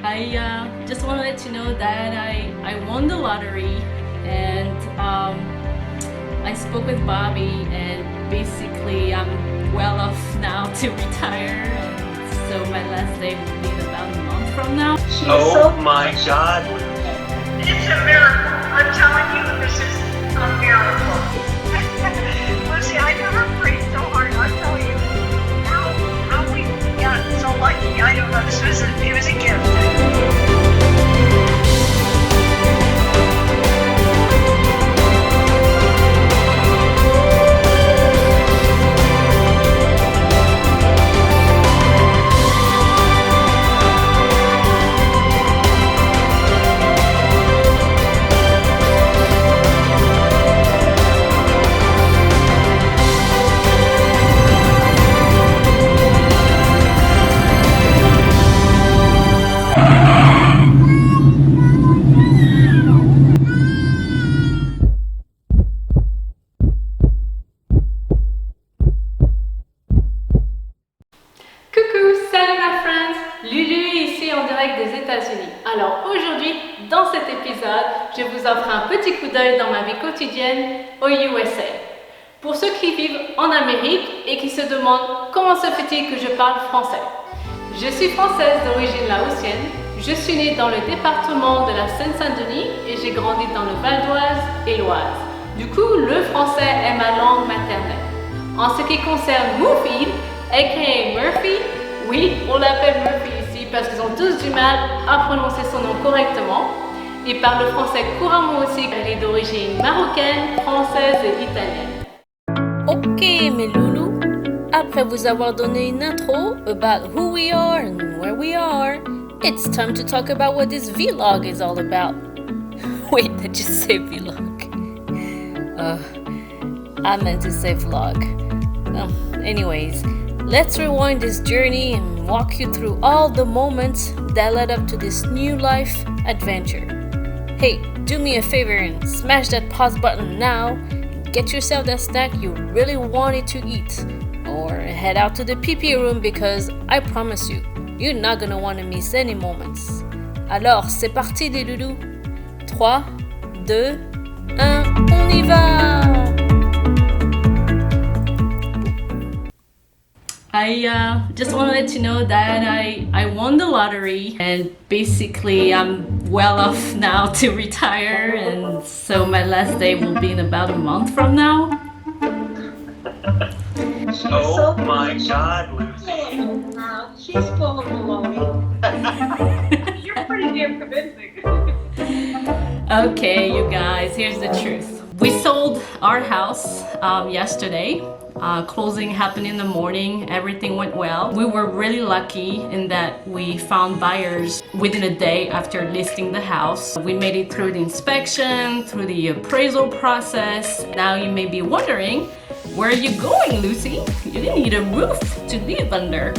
I just want to let you know that I won the lottery, and I spoke with Bobby, and basically I'm well off now to retire, and so my last day will be about a month from now. Oh my God, It's a miracle. I'm telling you, this is a miracle. Lucy, I never prayed so hard. I'm telling you, how we got so lucky. I don't know. It was a gift. Coucou, salut ma friends, Lulu ici en direct des États-Unis. Alors aujourd'hui, dans cet épisode, je vous offre un petit coup d'œil dans ma vie quotidienne aux USA. Pour ceux qui vivent en Amérique et qui se demandent comment se fait-il que je parle français. Je suis française d'origine laotienne, je suis née dans le département de la Seine-Saint-Denis et j'ai grandi dans le Val d'Oise et l'Oise. Du coup, le français est ma langue maternelle. En ce qui concerne Mufid, aka Murphy, oui, on l'appelle Murphy ici parce qu'ils ont tous du mal à prononcer son nom correctement. Il parle le français couramment aussi, car il est d'origine marocaine, française et italienne. Ok, mes loulous, après vous avoir donné une intro about who we are and where we are, it's time to talk about what this vlog is all about. Wait, did you say vlog? I meant to say vlog. Anyways, let's rewind this journey and walk you through all the moments that led up to this new life adventure. Hey, do me a favor and smash that pause button now. Get yourself that snack you really wanted to eat. Or head out to the pee-pee room because I promise you, you're not gonna want to miss any moments. Alors, c'est parti les loulous. 3, 2, 1, on y va! I just want to let you know that I won the lottery, and basically I'm well off now to retire, and so my last day will be in about a month from now. oh my God, Lucy. She's full of baloney. You're pretty damn convincing. Okay, you guys, here's the truth. We sold our house yesterday. Closing happened in the morning. Everything went well. We were really lucky in that we found buyers within a day after listing the house. We made it through the inspection, through the appraisal process. Now you may be wondering, where are you going, Lucy? You didn't need a roof to live under.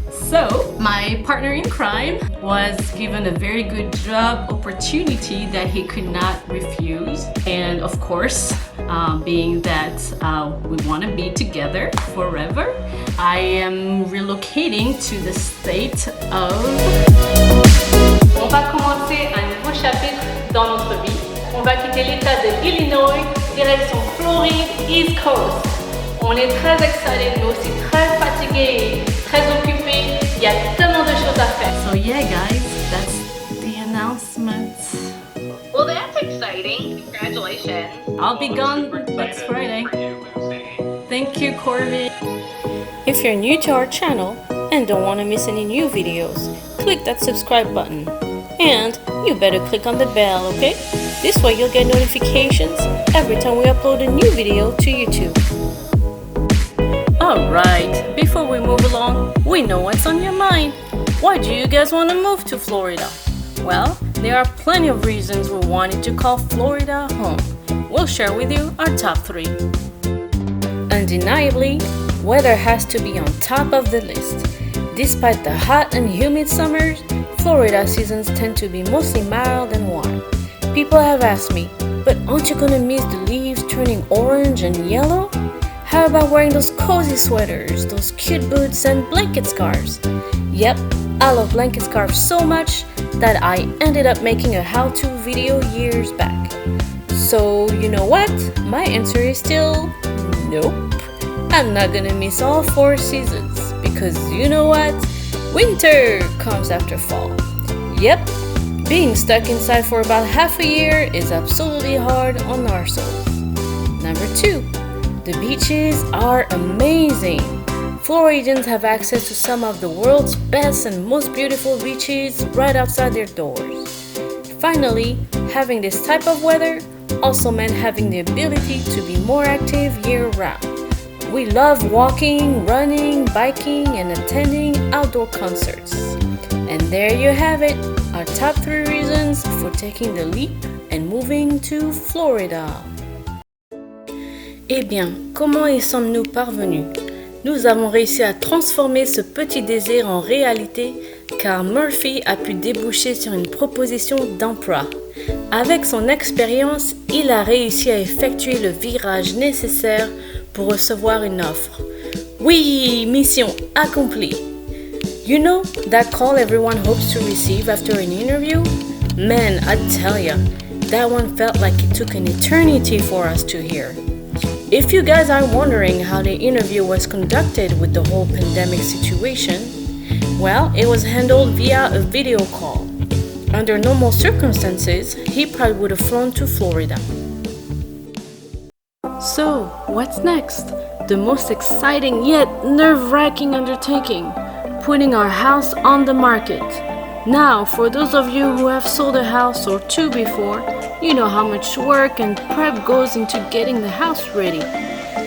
So, my partner in crime was given a very good job opportunity that he could not refuse. And of course, being that we want to be together forever, I am relocating to the state of... On va commencer un nouveau chapitre dans notre vie. On va quitter l'état de Illinois, direction Floride, East Coast. On est très excited, mais aussi très fatigué, très occupé. Il y a tellement de choses à faire. So yeah, guys, that's the announcement. Well, that's exciting. Congratulations. I'll be gone next Friday. Thank you, Corbin. If you're new to our channel and don't want to miss any new videos, click that subscribe button. And you better click on the bell, okay? This way you'll get notifications every time we upload a new video to YouTube. Alright, before we move along, we know what's on your mind. Why do you guys want to move to Florida? Well, there are plenty of reasons we wanted to call Florida home. We'll share with you our top 3. Undeniably, weather has to be on top of the list. Despite the hot and humid summers, Florida seasons tend to be mostly mild and warm. People have asked me, but aren't you gonna miss the leaves turning orange and yellow? How about wearing those cozy sweaters, those cute boots and blanket scarves? Yep, I love blanket scarves so much that I ended up making a how-to video years back. So, you know what? My answer is still nope. I'm not gonna miss all 4 seasons because you know what? Winter comes after fall. Yep, being stuck inside for about half a year is absolutely hard on our souls. Number 2, the beaches are amazing. Floridians have access to some of the world's best and most beautiful beaches right outside their doors. Finally, having this type of weather also meant having the ability to be more active year-round. We love walking, running, biking, and attending outdoor concerts. And there you have it, our top 3 reasons for taking the leap and moving to Florida. Eh bien, comment y sommes-nous parvenus? Nous avons réussi à transformer ce petit désir en réalité car Murphy a pu déboucher sur une proposition d'emploi. Avec son expérience, il a réussi à effectuer le virage nécessaire pour recevoir une offre. Oui, mission accomplie. You know that call everyone hopes to receive after an interview? Man, I tell ya, that one felt like it took an eternity for us to hear. If you guys are wondering how the interview was conducted with the whole pandemic situation, well, it was handled via a video call. Under normal circumstances, he probably would have flown to Florida. So, what's next? The most exciting yet nerve-wracking undertaking, putting our house on the market. Now, for those of you who have sold a house or 2 before, you know how much work and prep goes into getting the house ready.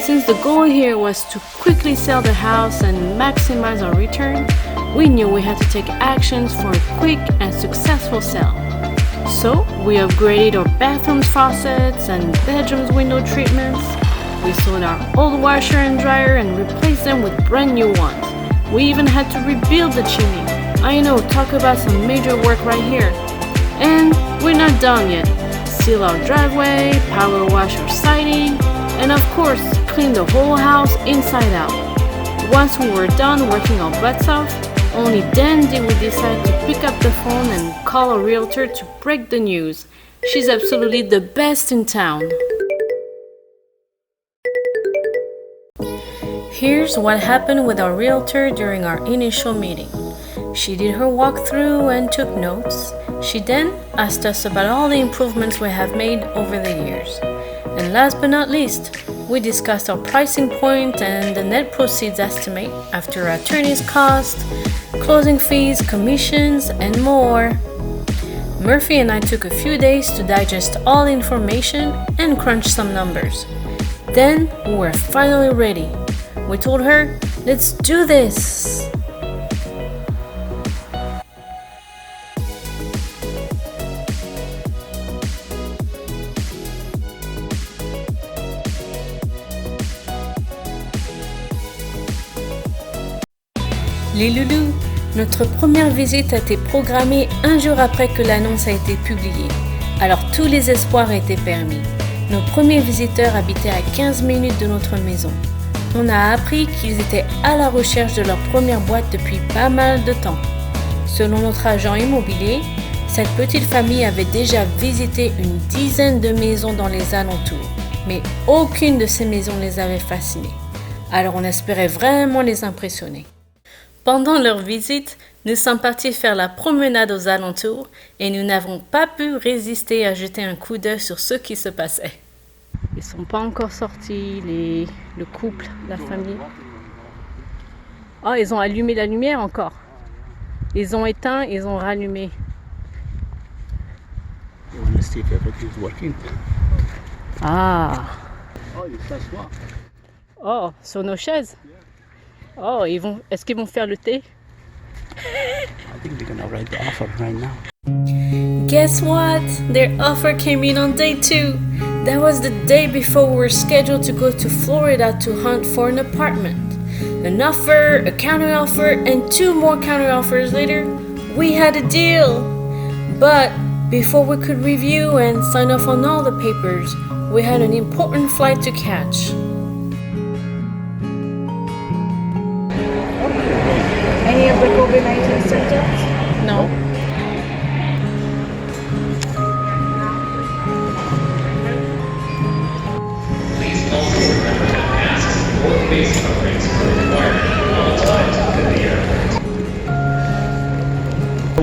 Since the goal here was to quickly sell the house and maximize our return, we knew we had to take actions for a quick and successful sale. So, we upgraded our bathrooms faucets and bedrooms window treatments. We sold our old washer and dryer and replaced them with brand new ones. We even had to rebuild the chimney. I know, talk about some major work right here. And we're not done yet. Seal our driveway, power wash our siding, and of course, clean the whole house inside out. Once we were done working our butts off, only then did we decide to pick up the phone and call a realtor to break the news. She's absolutely the best in town. Here's what happened with our realtor during our initial meeting. She did her walkthrough and took notes. She then asked us about all the improvements we have made over the years. And last but not least, we discussed our pricing point and the net proceeds estimate after attorney's costs, closing fees, commissions, and more. Murphy and I took a few days to digest all the information and crunch some numbers. Then we were finally ready. We told her, let's do this! Les loulous, notre première visite a été programmée un jour après que l'annonce a été publiée. Alors tous les espoirs étaient permis. Nos premiers visiteurs habitaient à 15 minutes de notre maison. On a appris qu'ils étaient à la recherche de leur première boîte depuis pas mal de temps. Selon notre agent immobilier, cette petite famille avait déjà visité une dizaine de maisons dans les alentours, mais aucune de ces maisons les avait fascinés. Alors on espérait vraiment les impressionner. Pendant leur visite, nous sommes partis faire la promenade aux alentours et nous n'avons pas pu résister à jeter un coup d'œil sur ce qui se passait. Ils ne sont pas encore sortis, le couple, la famille. Oh, ils ont allumé la lumière encore. Ils ont éteint, ils ont rallumé. You want to see if everything's working? Ah. Oh, you press what? Oh, sur nos chaises. Oh, est-ce qu'ils vont faire le thé? I think they're gonna write the offer right now. Guess what? Their offer came in on day 2. That was the day before we were scheduled to go to Florida to hunt for an apartment. An offer, a counter offer, and 2 more counter offers later, we had a deal. But before we could review and sign off on all the papers, we had an important flight to catch. Any of the COVID-19 symptoms?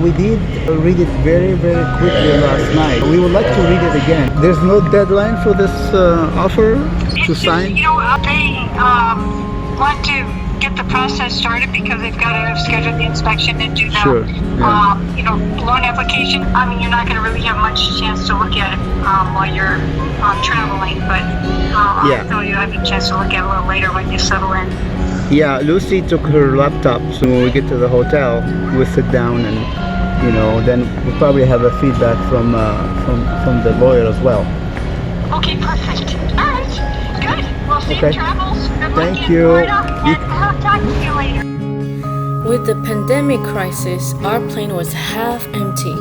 We did read it very, very quickly last night. We would like to read it again. There's no deadline for this offer to sign? You know, they want to get the process started because they've got to schedule the inspection and do the, Sure, yeah. you know, loan application. I mean, you're not going to really have much chance to look at it while you're traveling, but Yeah. so you have a chance to look at it a little later when you settle in. Yeah, Lucy took her laptop, so when we get to the hotel, we'll sit down and, you know, then we'll probably have a feedback from the lawyer as well. Okay, perfect. All right, good. Well, safe Okay. travels. Good luck Thank in you. Florida, You- and I'll talk to you later. With the pandemic crisis, our plane was half empty,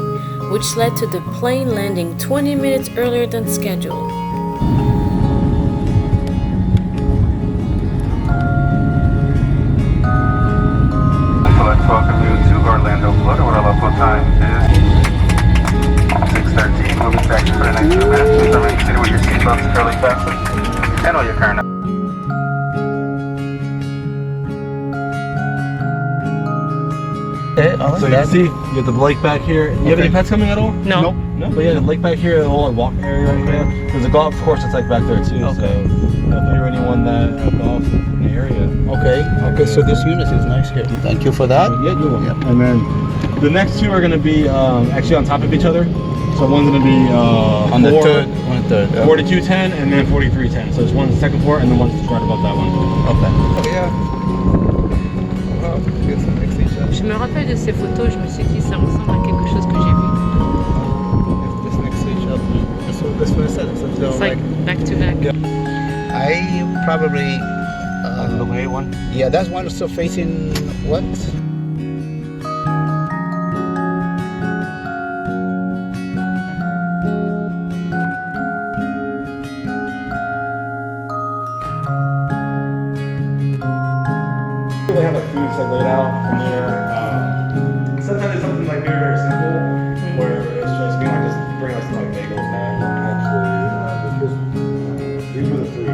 which led to the plane landing 20 minutes earlier than scheduled. So let's welcome you to Orlando, Florida, where our local time is 6:13. We'll be back for the next few minutes. Please remain seated with your seatbelts securely fastened and all your current. Okay, all right. So you can see you have the lake back here. You have Okay. any pets coming at all? No. No, but yeah, the lake back here, a whole walking area right there. There's a golf course that's like back there too. Okay. So if you're anyone that golfs in the area, Okay, so this unit is nice here. Thank you for that. yeah, you will. Yep. And then the next two are going to be actually on top of each other. So one's going to be On the third. 4210 and then 4310. So there's one on the second floor and then one's right above that one. Okay. Oh, yeah. Wow, get some mixed each other. Je me rappelle de ces photos, je me suis dit ça ressemble à quelque chose que j'ai vu. This next to each other. That's what I said. It's like back to back. I probably. The way one. Yeah, that one is still facing what? They have like food like laid out from there. Sometimes it's something like very, very simple, where it's just we might just bring us like bagels now. Actually, these were the three.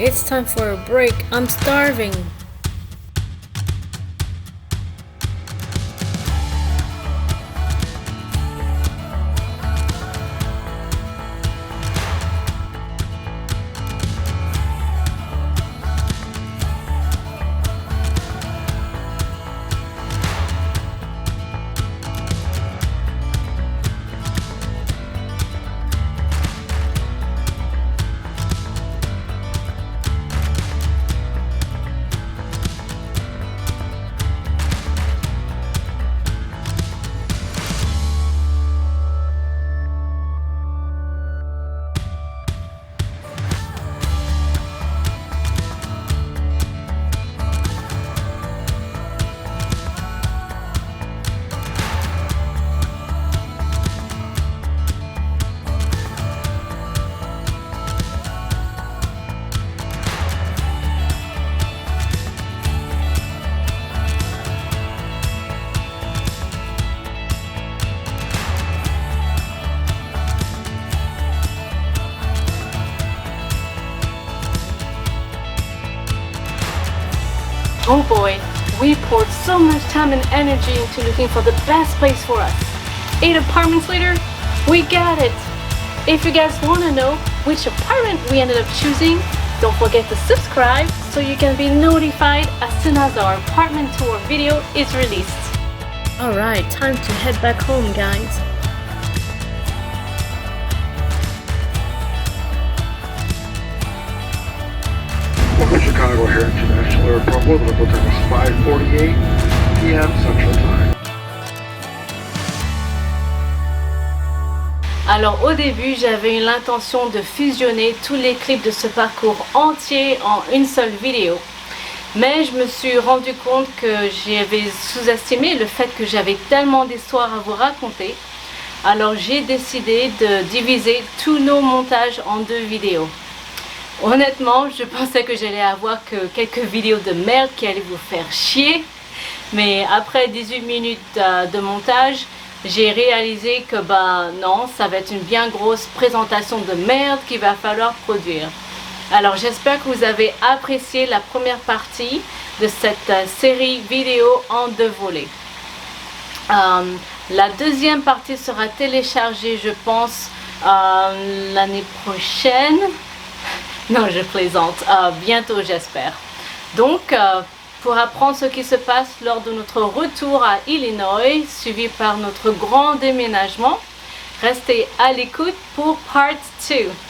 it's time for a break. I'm starving. Oh boy, we poured so much time and energy into looking for the best place for us. 8 apartments later, we got it! If you guys want to know which apartment we ended up choosing, don't forget to subscribe so you can be notified as soon as our apartment tour video is released. Alright, time to head back home, guys. Welcome to Chicago here International Airport. Local time is 5:48 p.m. Central Time. Alors au début, j'avais eu l'intention de fusionner tous les clips de ce parcours entier en une seule vidéo. Mais je me suis rendu compte que j'avais sous-estimé le fait que j'avais tellement d'histoires à vous raconter. Alors j'ai décidé de diviser tous nos montages en 2 vidéos. Honnêtement, je pensais que j'allais avoir que quelques vidéos de merde qui allaient vous faire chier. Mais après 18 minutes de montage, j'ai réalisé que non, ça va être une bien grosse présentation de merde qu'il va falloir produire. Alors j'espère que vous avez apprécié la première partie de cette série vidéo en 2 volets. La deuxième partie sera téléchargée, je pense, l'année prochaine. Non, je plaisante. Bientôt, j'espère. Donc, pour apprendre ce qui se passe lors de notre retour à Illinois, suivi par notre grand déménagement, restez à l'écoute pour Part 2.